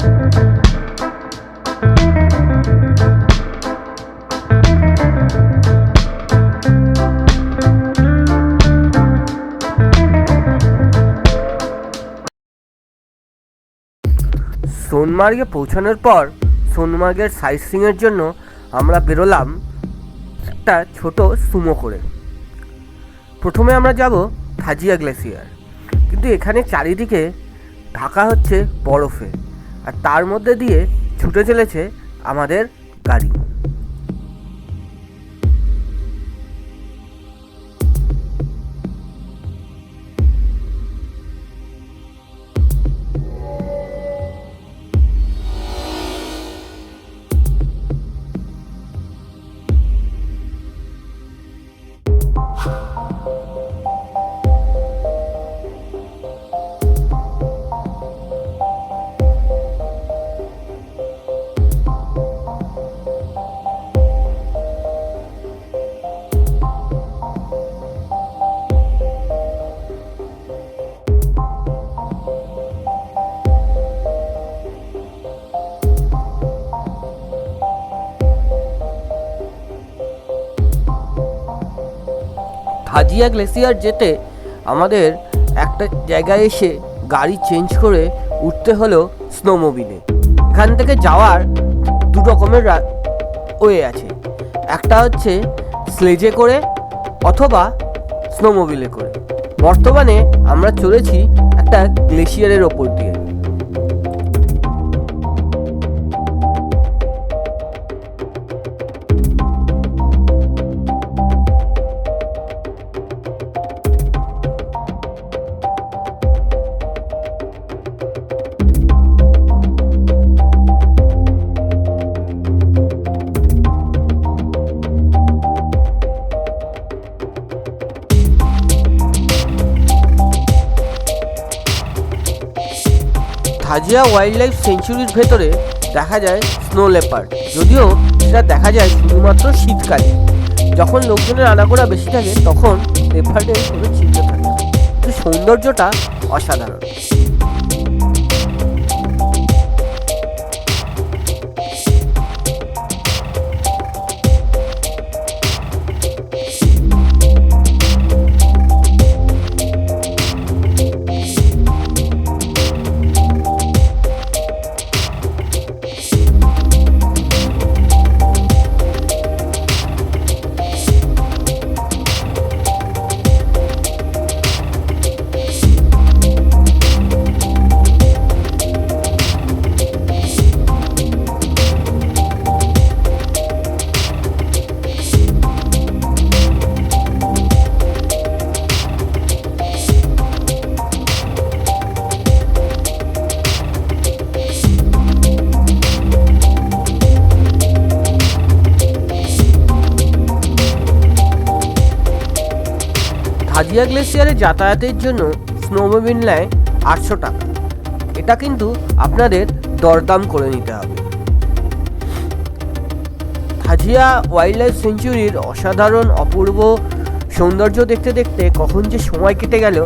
সোনমার্গে পৌঁছানোর পর সোনমার্গের সাইট সিইংয়ের জন্য আমরা বেরোলাম একটা ছোট সুমো করে। প্রথমে আমরা যাব থাজিয়া গ্লেসিয়ার, কিন্তু এখানে চারিদিকে ঢাকা হচ্ছে বরফে, আর তার মধ্যে দিয়ে ছুটে চলেছে আমাদের গাড়ি। থাজিয়া গ্লেসিয়ার যেতে আমাদের একটা জায়গায় এসে গাড়ি চেঞ্জ করে উঠতে হলো স্নোমোবিলে। এখান থেকে যাওয়ার দু রকমের ওয়ে আছে, একটা হচ্ছে স্লেজে করে অথবা স্নোমোবিলে করে। বর্তমানে আমরা চলেছি একটা গ্লেসিয়ারের ওপর দিয়ে। থাজিয়া ওয়াইল্ড লাইফ সেঞ্চুরির ভেতরে দেখা যায় স্নো লেপার্ড, যদিও সেটা দেখা যায় শুধুমাত্র শীতকালে। যখন লোকজনের আনাগোনা বেশি থাকে তখন লেপার্ডের কোনো চিহ্ন থাকে না, কিন্তু সৌন্দর্যটা অসাধারণ। থাজিয়া গ্লেসিয়ারে যাতায়াতের জন্য স্নোমোবিল নেয় 800 টাকা। এটা কিন্তু আপনাদের দরদাম করে নিতে হবে। থাজিয়া ওয়াইল্ড লাইফ সেঞ্চুরির অসাধারণ অপূর্ব সৌন্দর্য দেখতে দেখতে কখন যে সময় কেটে গেল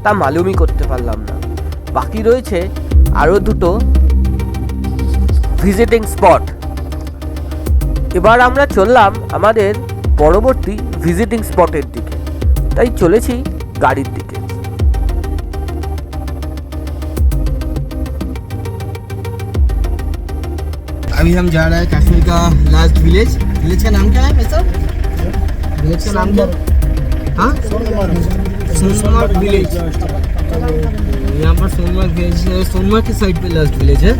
তা মালুমই করতে পারলাম না। বাকি রয়েছে আরও দুটো ভিজিটিং স্পট। এবার আমরা চললাম আমাদের পরবর্তী ভিজিটিং স্পটের দিকে, তাই চলেছি গাড়ির দিকে। अभी हम जा रहे हैं कश्मीर का लास्ट विलेज। विलेज का नाम क्या है वैसा? विलेज का नाम क्या? हाँ, सोनमार्ग विलेज। यहाँ पर सोनमार्ग विलेज, सोनमार्ग की साइड पे लास्ट विलेज है,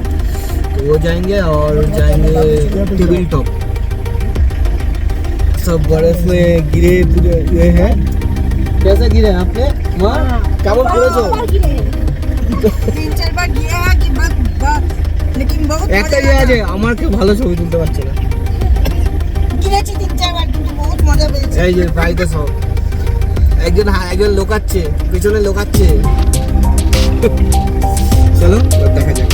तो वो जाएंगे और जाएंगे टेबल टॉप। सब बर्फ में गिरे पूरे हुए हैं। कैसा गिरे आपने? वहाँ কেমন করেছো? 3-4 বার গিয়ে কি বাট লেকিন বহুত একটা ইয়ে আছে, আমার কেউ ভালো ছবি তুলতে পারছে না। গিয়েছি 3-4 বার, কিন্তু বহুত মজা পেয়েছি। এই যে বাইরে সব একজন লোকাচ্ছে, পিছনে লোকাচ্ছে। চলো দেখা যাক।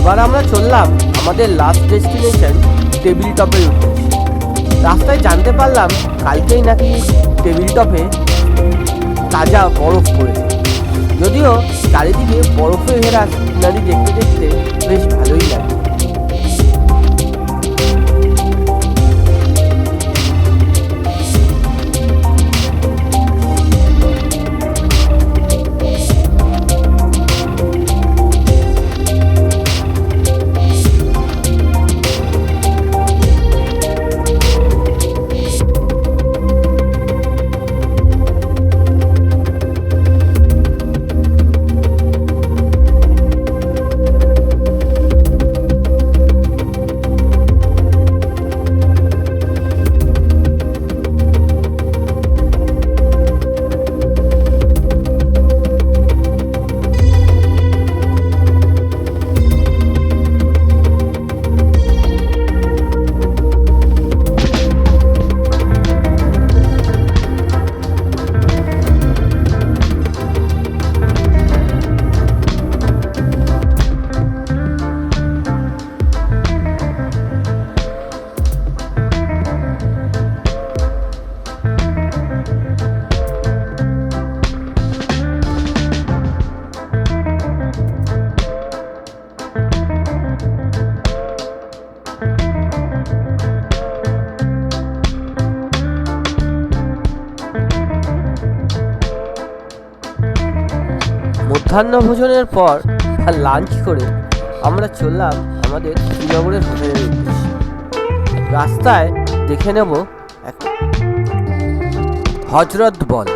এবার আমরা চললাম আমাদের লাস্ট ডেস্টিনেশন টেবিল টপের উদ্দেশ্যে। রাস্তায় জানতে পারলাম কালকেই নাকি টেবিল টপে তাজা বরফ পড়েছে। যদিও চারিদিকে বরফে ঘেরা সিনারি দেখতে দেখতে বেশ ভালোই লাগে। মধ্যাহ্ন ভোজনের পর আর লাঞ্চ করে আমরা চললাম আমাদের শ্রীনগরের হোটেলের উদ্দেশ্যে। রাস্তায় দেখে নেব এক হজরত বল।